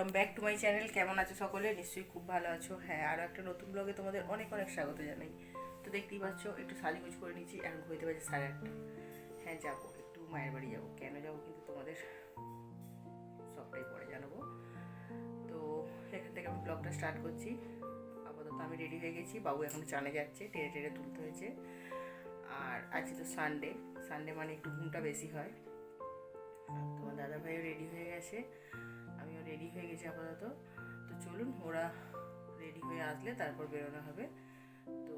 Welcome back to my channel. কেমন আছো সকলে? নিশ্চয়ই খুব ভালো আছো। হ্যাঁ, আরও একটা নতুন ব্লগে তোমাদের অনেক অনেক স্বাগত জানাই। তো দেখতেই পাচ্ছ একটু সাজুগুজ করে নিচ্ছি, এখন হইতে পারছে 8:30। হ্যাঁ, যাবো একটু মায়ের বাড়ি যাবো। কেন যাবো কিন্তু তোমাদের সবটাই পরে জানাবো। তো এখান থেকে আমি ব্লগটা স্টার্ট করছি। আপাতত আমি রেডি হয়ে গেছি, বাবু এখন চানে যাচ্ছে, টেনে টেনে তুলতে হয়েছে। আর আজকে তো সানডে মানে একটু ঘুমটা বেশি হয়। তোমার দাদা ভাইও রেডি হয়ে গেছে, আমিও রেডি হয়ে গেছি আপাতত। তো চলুন, ওরা রেডি হয়ে আসলে তারপর বেরোনো হবে। তো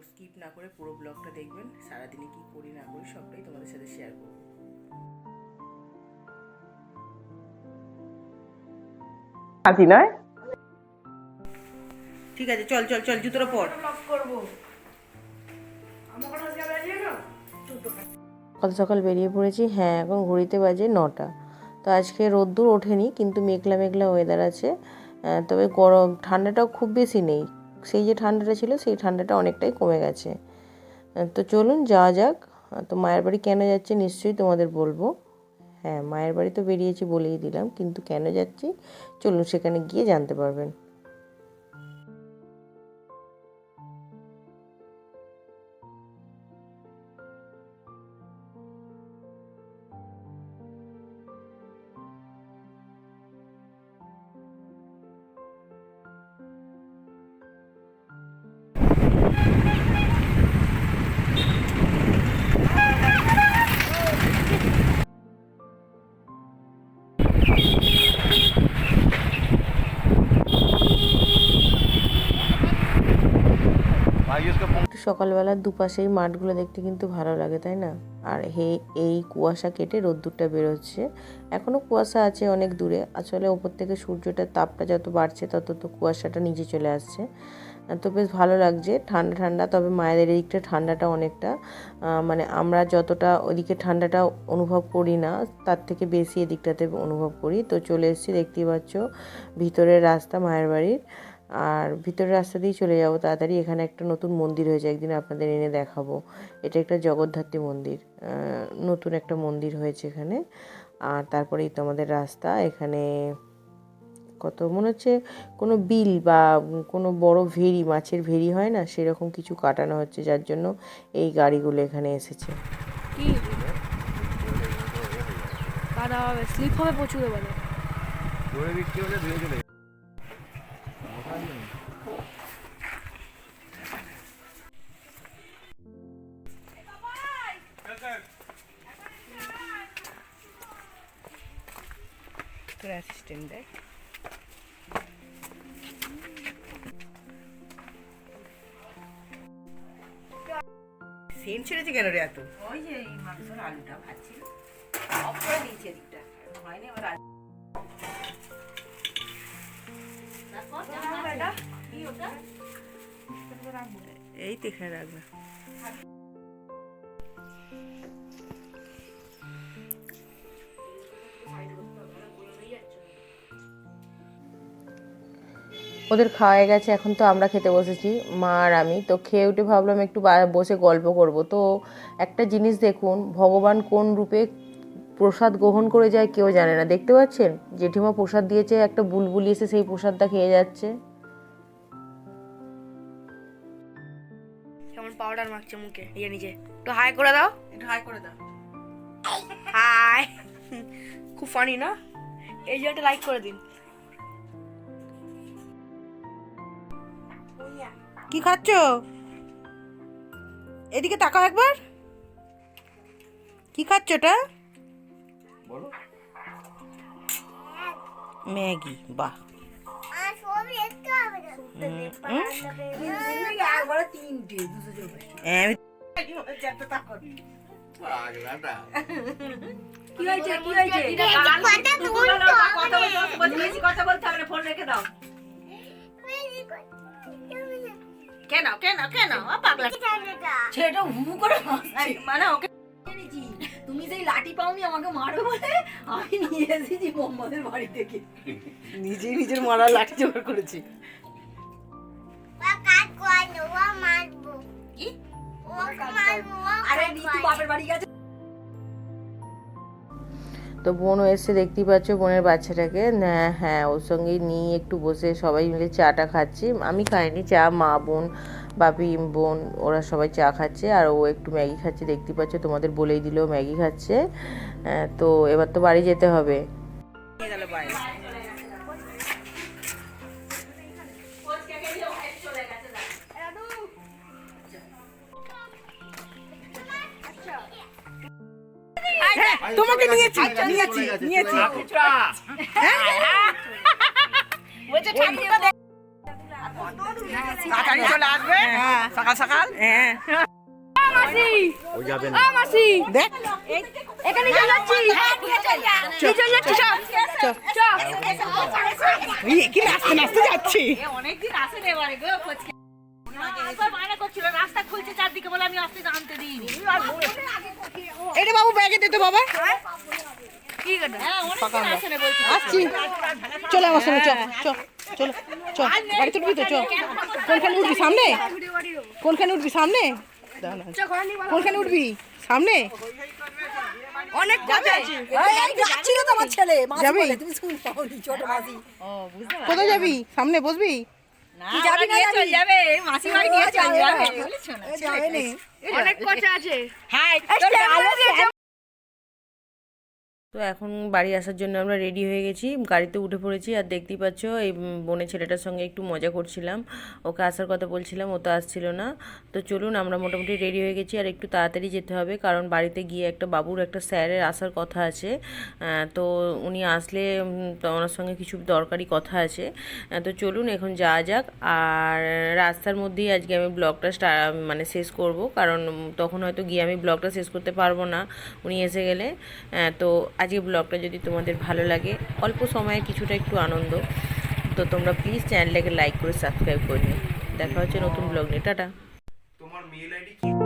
স্কিপ না করে পুরো ব্লগটা দেখবেন। সারাদিনে কি করি না করি সবটাই তোমাদের সাথে শেয়ার করব। হাসি নয়, ঠিক আছে, চল চল চল, জুতোটা পর। কত সকাল বেরিয়ে পড়েছি। হ্যাঁ, এখন ঘড়িতে বাজে 9টা। তো আজকে রোদ্দুর ওঠেনি, কিন্তু মেঘলা মেঘলা ওয়েদার আছে। তবে গরম ঠান্ডাটাও খুব বেশি নেই। সেই যে ঠান্ডাটা ছিল সেই ঠান্ডাটা অনেকটাই কমে গেছে। তো চলুন যাওয়া যাক। তো মায়ের বাড়ি কেন যাচ্ছি নিশ্চয়ই তোমাদের বলবো। হ্যাঁ, মায়ের বাড়ি তো বেরিয়েছি বলেই দিলাম, কিন্তু কেন যাচ্ছি চলুন সেখানে গিয়ে জানতে পারবেন। একটু সকালবেলার দুপাশেই মাঠগুলো দেখতে কিন্তু ভালো লাগে, তাই না? আর এই কুয়াশা কেটে রোদ্দুরটা বেরোচ্ছে। এখনও কুয়াশা আছে অনেক দূরে। আসলে ওপর থেকে সূর্যটার তাপটা যত বাড়ছে তত তো কুয়াশাটা নিচে চলে আসছে। তো বেশ ভালো লাগছে, ঠান্ডা ঠান্ডা। তবে মায়েদের এদিকটা ঠান্ডাটা অনেকটা, মানে আমরা যতটা ওদিকে ঠান্ডাটা অনুভব করি না, তার থেকে বেশি এদিকটাতে অনুভব করি। তো চলে এসেছি, দেখতেই পাচ্ছ ভিতরের রাস্তা মায়ের বাড়ির। আর ভিতরের রাস্তা দিয়েই চলে যাবো তাড়াতাড়ি। এখানে একটা নতুন মন্দির হয়েছে, একদিন আপনাদের এনে দেখাবো। এটা একটা জগদ্ধাত্রী মন্দির, নতুন একটা মন্দির হয়েছে এখানে। আর তারপরেই তো আমাদের রাস্তা। এখানে কত মনে হচ্ছে কোনো বিল বা কোনো বড় ভেরি, মাছের ভেরি হয় না, সেরকম কিছু কাটানো হচ্ছে, যার জন্য এই গাড়িগুলো এখানে এসেছে। কি কাদা হবে, স্লিপ হবে প্রচুর এবারে। জোরে বৃষ্টি হলে ধুয়ে চলে তোর অ্যাসিস্ট্যান্ট দেখ। সেন্ট ছেড়েছে কেন রে এত? ওই যে এই মাংসের আলুটা ভাজছি, অফ করে দিয়েছি এদিকটা, হয়নি এবার আলু। এই তো এখানে রাখবে। ওদের খাওয়া হয়ে গেছে, এখন তো আমরা খেতে বসেছি, মা আর আমি। তো খেয়ে উঠে ভাবলাম একটু বসে গল্প করব। তো একটা জিনিস দেখুন, ভগবান কোন রূপে প্রসাদ গ্রহণ করে যায় কেউ জানে না। দেখতে পাচ্ছেন জেঠিমা প্রসাদ দিয়েছে, একটা বুলবুলি এসে সেই প্রসাদটা খেয়ে যাচ্ছে। কেমন পাউডার মাখছে মুখে, নিজে নিজে। একটু হাই করে দাও, একটু হাই করে দাও। হাই। খুব ফানি না? এই যে একটা লাইক করে দিন। কি খাচ্ছ? এদিকে তাকাও একবার। কি খাচ্ছ ওটা? বলো। ম্যাগি। বাহ, কি হয়েছে, কি হয়েছে? কথা বলতে হবে না, ফোন রেখে দাও। কেন কেন কেন পাগলা ছেলেটা হু করে মানে ওকে তুমি সেই লাঠি পাওনি আমাকে মারবে বলে আমি নিয়ে এসেছি মোহাম্মদের বাড়ি থেকে। নিজেই নিজের মারার লাঠি জোগাড় করেছি। আরে ঋতু বাপের বাড়ি গেছে। তো বোনও এসে দেখতেই পাচ্ছ বোনের বাচ্চাটাকে, হ্যাঁ ওর সঙ্গেই নিয়ে একটু বসে সবাই মিলে চাটা খাচ্ছি। আমি খাইনি চা, মা বোন বাপি বোন ওরা সবাই চা খাচ্ছে আর ও একটু ম্যাগি খাচ্ছে, দেখতেই পাচ্ছ তোমাদের বলেই দিল ম্যাগি খাচ্ছে। তো এবার তো বাড়ি যেতে হবে। তোমাকে নিয়েছি নিয়েছি নিয়েছি তাড়াতাড়ি চলে আসবে সকাল সকাল। হ্যাঁ ও যাবে না। দেখ এখানে চলে যাচ্ছি চলে যাচ্ছি কি নাচতে নাচতে যাচ্ছি। অনেকদিন আসে রে বাড়ি গো ফচকে মানা করছিল রাস্তা খুলছে চারদিকে বলে আমি আসতে জানতে দিইনি। এটা বাবু ব্যাগে দে তো বাবা। কি কথা হ্যাঁ অনেকদিন আসে রে বলছি আসছি চলে আমার সঙ্গে চল চল চল চল গাড়িতে উঠবি তো চল। কোনখানে উঠবি সামনে? কোনখানে উঠবি সামনে? কোনখানে উঠবি সামনে? অনেক কথা আছে যাচ্ছিল তো আমার ছেলে মাসি যাবি? বলে, তুমি শুন পাওনি ছোট মাসি কোথায় যাবি? সামনে বসবি? কি যাবি না চল যাবে মাসি বাড়ি নিয়ে চল যাবে বলেছ না এই যাবে নে অনেক কথা আছে হাই তো এখন বাড়ি আসার জন্য আমরা রেডি হয়ে গেছি, গাড়িতে উঠে পড়েছি। আর দেখতেই পাচ্ছ এই বোনের ছেলেটার সঙ্গে একটু মজা করছিলাম, ওকে আসার কথা বলছিলাম, ও তো আসছিল না। তো চলুন আমরা মোটামুটি রেডি হয়ে গেছি আর একটু তাড়াতাড়ি যেতে হবে, কারণ বাড়িতে গিয়ে একটা বাবুর একটা স্যারের আসার কথা আছে। তো উনি আসলে তো ওনার সঙ্গে কিছু দরকারি কথা আছে। তো চলুন এখন যাওয়া যাক। আর রাস্তার মধ্যেই আজকে আমি ব্লগটা মানে শেষ করব, কারণ তখন হয়তো গিয়ে আমি ব্লগটা শেষ করতে পারবো না উনি এসে গেলে। তো আজকে ব্লগটা যদি তোমাদের ভালো লাগে, অল্প সময়ে কিছুটা একটু আনন্দ, তো তোমরা প্লিজ চ্যানেলটাকে লাইক করে সাবস্ক্রাইব করে নিও। দেখা হচ্ছে নতুন ব্লগ নিয়ে, টাটা। তোমার মেল আইডি কি?